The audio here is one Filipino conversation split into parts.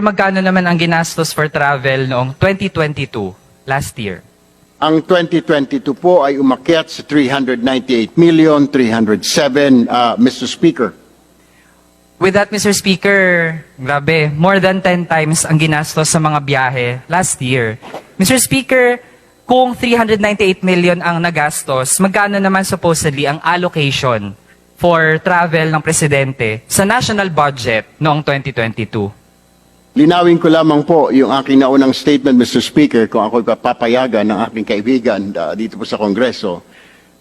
magkano naman ang ginastos for travel noong 2022, last year? Ang 2022 po ay umakyat sa 398,307,000, Mr. Speaker. With that, Mr. Speaker, grabe, more than 10 times ang ginastos sa mga biyahe last year. Mr. Speaker, kung 398 million ang nagastos, magkano naman supposedly ang allocation for travel ng presidente sa national budget noong 2022? Linawin ko lamang po yung aking naunang statement, Mr. Speaker, kung ako'y papayagan ng aking kaibigan dito po sa Kongreso.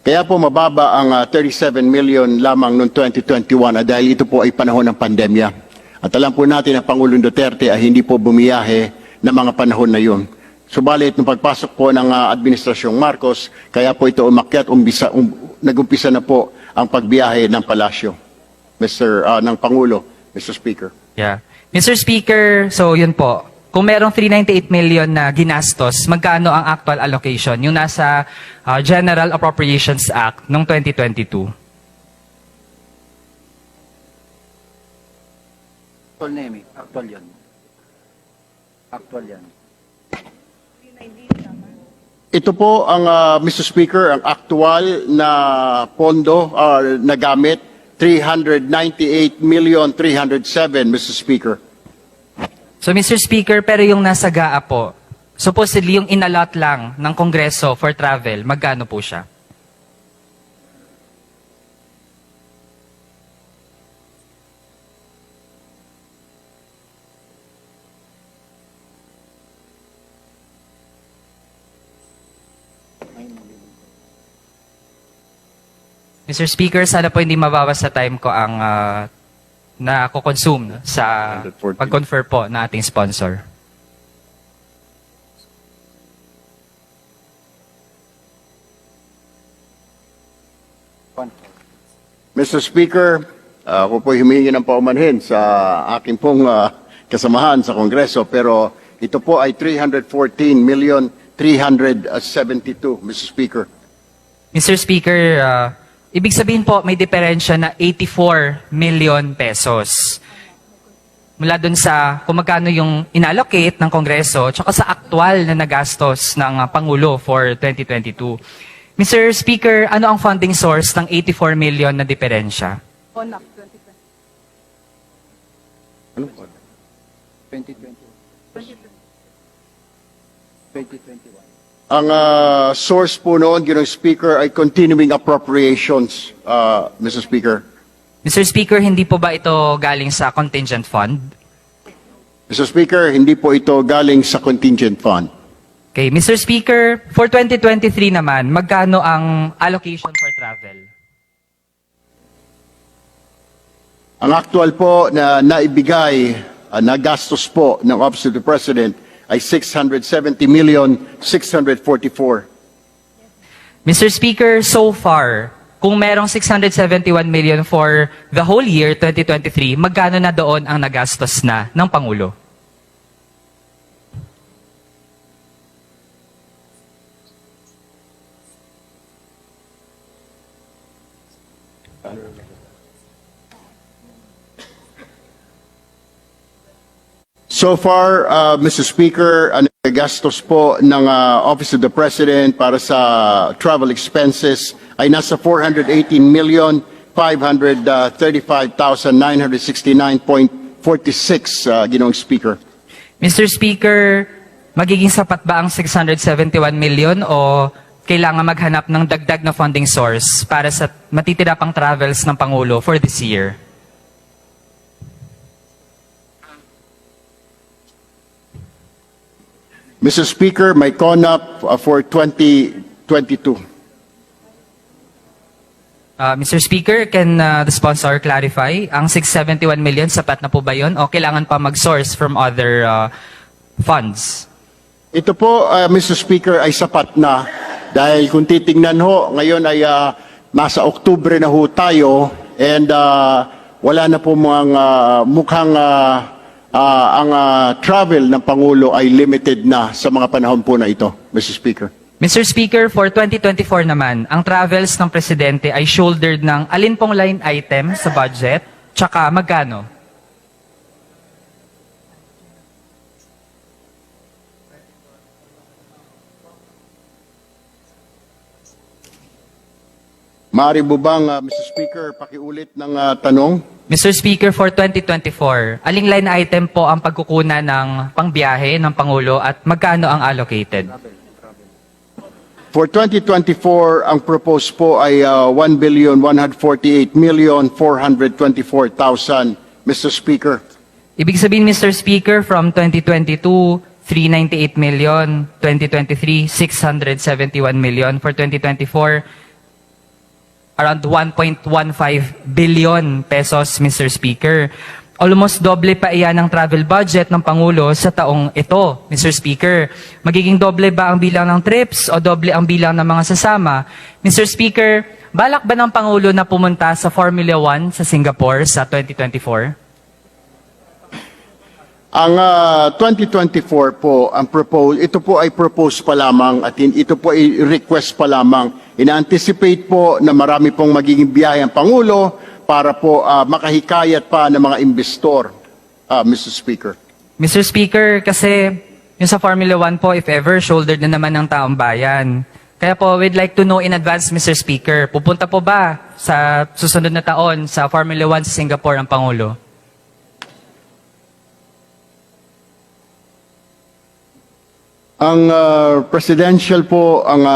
Kaya po mababa ang 37 million lamang noong 2021 dahil ito po ay panahon ng pandemya. At alam po natin na Pangulong Duterte ay hindi po bumiyahe ng mga panahon na yun. Subalit, nung pagpasok po ng Administrasyong Marcos, kaya po ito umakyat, nag-umpisa na po ang pagbiyahe ng palasyo, ng Pangulo, Mr. Speaker. Yeah. Mr. Speaker, so yun po, kung merong 398 million na ginastos, magkano ang actual allocation, yung nasa General Appropriations Act noong 2022? Actual yan. Actual yan. Ito po ang, Mr. Speaker, ang aktual na pondo na gamit, 398,307,000, Mr. Speaker. So Mr. Speaker, pero yung nasa GAA po, supposedly yung inalot lang ng Kongreso for travel, magkano po siya? Mr. Speaker, sana po hindi mabawas sa time ko ang na-consume sa 140. pag-confer po na ating sponsor. Mr. Speaker, ako po humingi ng paumanhin sa aking pong kasamahan sa Kongreso, pero ito po ay 314,372,000, Mr. Speaker. Mr. Speaker, ibig sabihin po may diferensya na 84 million pesos. Mula dun sa kung magkano yung inallocate ng Kongreso tsaka sa aktual na nagastos ng Pangulo for 2022. Mr. Speaker, ano ang funding source ng 84 million na diferensya? ONAC 2020. Ano po? 2021. Ang source po noon, Ginoong Speaker, ay continuing appropriations, Mr. Speaker. Mr. Speaker, hindi po ba ito galing sa contingent fund? Mr. Speaker, hindi po ito galing sa contingent fund. Okay, Mr. Speaker, for 2023 naman, magkano ang allocation for travel? Ang actual po na naibigay, nagastos po ng Office of the President ay 670,644,000. Mr. Speaker, so far, kung merong 671 million for the whole year 2023, magkano na doon ang nagastos na ng Pangulo? So far, Mr. Speaker, ang gastos po ng Office of the President para sa travel expenses ay nasa 418,535,969.46, Ginoong Speaker. Mr. Speaker, magiging sapat ba ang 671 million o kailangan maghanap ng dagdag na funding source para sa matitira pang travels ng Pangulo for this year? Mr. Speaker, may CONAP for 2022. Mr. Speaker, can the sponsor clarify? Ang 671 million, sapat na po ba yun? O kailangan pa mag-source from other funds? Ito po, Mr. Speaker, ay sapat na dahil kung titingnan ho, ngayon ay nasa Oktubre na ho tayo and wala na po mga mukhang ang travel ng Pangulo ay limited na sa mga panahon po na ito, Mr. Speaker. Mr. Speaker, for 2024 naman, ang travels ng Presidente ay shouldered ng alin pong line item sa budget, tsaka magkano? Maaari mo bang, Mr. Speaker, pakiulit ng tanong? Mr. Speaker, for 2024, aling line item po ang pagkukunan ng pangbiyahe ng Pangulo at magkano ang allocated? For 2024, ang proposed po ay 1,148,424,000, Mr. Speaker. Ibig sabihin, Mr. Speaker, from 2022, 398 million, 2023, 671 million, for 2024, around 1.15 billion pesos, Mr. Speaker. Almost doble pa iyan ang travel budget ng Pangulo sa taong ito, Mr. Speaker. Magiging doble ba ang bilang ng trips o doble ang bilang ng mga sasama? Mr. Speaker, balak ba ng Pangulo na pumunta sa Formula 1 sa Singapore sa 2024? Ang 2024 po, ito po ay propose pa lamang at ito po ay request pa lamang. Ina-anticipate po na marami pong magiging biyahe ang Pangulo para po makahikayat pa ng mga investor, Mr. Speaker. Mr. Speaker, kasi yung sa Formula 1 po, if ever, shouldered na naman ng taong bayan. Kaya po, we'd like to know in advance, Mr. Speaker, pupunta po ba sa susunod na taon sa Formula 1 sa Singapore ang Pangulo? Ang presidential po, ang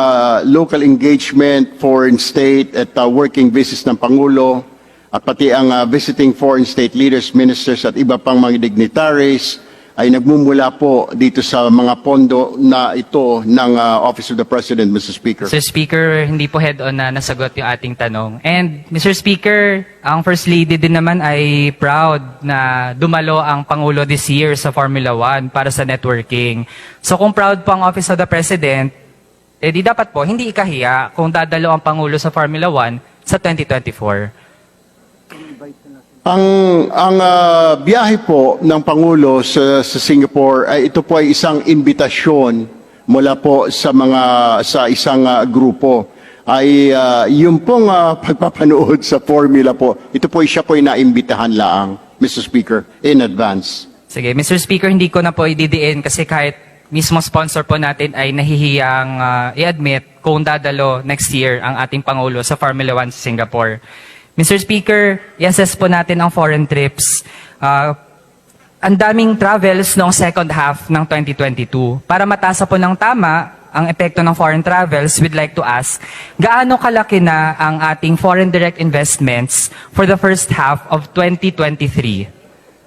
local engagement, foreign state at working visits ng Pangulo at pati ang visiting foreign state leaders, ministers at iba pang mga dignitaries ay nagmumula po dito sa mga pondo na ito ng Office of the President, Mr. Speaker. Mr. Speaker, hindi po head-on na nasagot yung ating tanong. And Mr. Speaker, ang First Lady din naman ay proud na dumalo ang Pangulo this year sa Formula 1 para sa networking. So kung proud po ang Office of the President, eh di dapat po hindi ikahiya kung dadalo ang Pangulo sa Formula 1 sa 2024. Ang biyahe po ng Pangulo sa Singapore ay ito po ay isang imbitasyon mula po sa isang grupo. Ay yung pong pagpapanood sa formula po, ito po siya po ay naimbitahan laang, Mr. Speaker, in advance. Sige, Mr. Speaker, hindi ko na po ididiin kasi kahit mismo sponsor po natin ay nahihiyang i-admit kung dadalo next year ang ating Pangulo sa Formula 1 sa Singapore. Mr. Speaker, i-assess po natin ang foreign trips. Ang daming travels noong second half ng 2022. Para matasa po ng tama ang epekto ng foreign travels, we'd like to ask, gaano kalaki na ang ating foreign direct investments for the first half of 2023?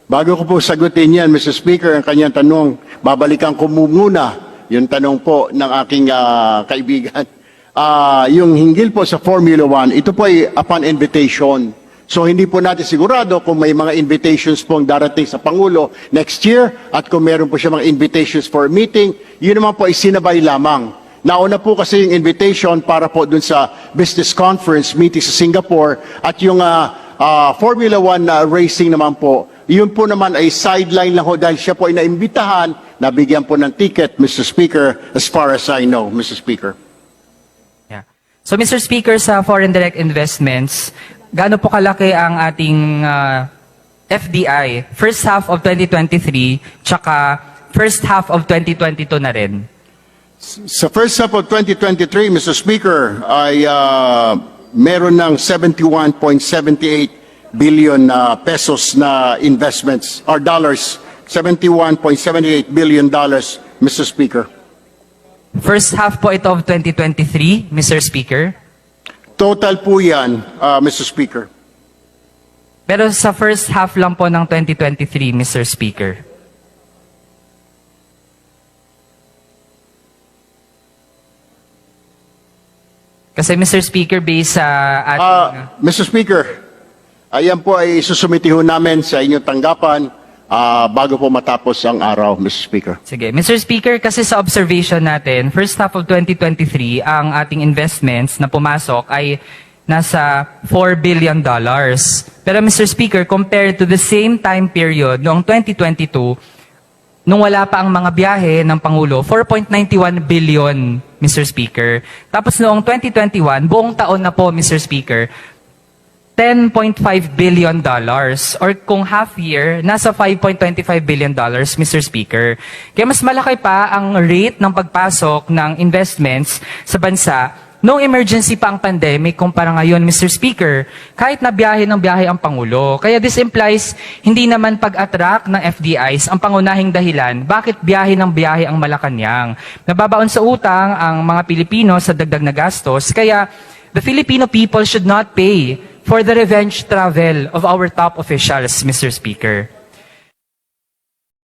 Bago ko po sagutin yan, Mr. Speaker, ang kanyang tanong, babalikan ko muna yung tanong po ng aking kaibigan. Yung hinggil po sa Formula 1, ito po ay upon invitation. So hindi po natin sigurado kung may mga invitations pong darating sa Pangulo next year at kung meron po siya mga invitations for a meeting, yun naman po ay sinabay lamang. Nauna po kasi yung invitation para po dun sa business conference meeting sa Singapore at yung Formula 1 racing naman po, yun po naman ay sideline lang ho dahil siya po ay naimbitahan, nabigyan po ng ticket, Mr. Speaker, as far as I know, Mr. Speaker. Yeah. So Mr. Speaker, sa foreign direct investments, gaano po kalaki ang ating FDI first half of 2023 tsaka first half of 2022 na rin? Sa first half of 2023, Mr. Speaker, ay meron ng 71.78 billion pesos na investments, or dollars, $71.78 billion, Mr. Speaker. First half po ito of 2023, Mr. Speaker. Total po yan, Mr. Speaker. Pero sa first half lang po ng 2023, Mr. Speaker. Kasi Mr. Speaker, based sa ating... Mr. Speaker, ayan po ay susumiti ho namin sa inyong tanggapan bago po matapos ang araw, Mr. Speaker. Sige. Mr. Speaker, kasi sa observation natin, first half of 2023, ang ating investments na pumasok ay nasa $4 billion. Pero Mr. Speaker, compared to the same time period noong 2022, nung wala pa ang mga biyahe ng Pangulo, 4.91 billion, Mr. Speaker. Tapos noong 2021, buong taon na po, Mr. Speaker, $10.5 billion. Or kung half year, nasa $5.25 billion, Mr. Speaker. Kaya mas malaki pa ang rate ng pagpasok ng investments sa bansa No emergency pa ang pandemic kumpara ngayon, Mr. Speaker, kahit na biyahe ng biyahe ang Pangulo. Kaya this implies hindi naman pag-attract ng FDIs ang pangunahing dahilan bakit biyahe ng biyahe ang Malacanang. Nababaon sa utang ang mga Pilipino sa dagdag na gastos, kaya the Filipino people should not pay for the revenge travel of our top officials, Mr. Speaker.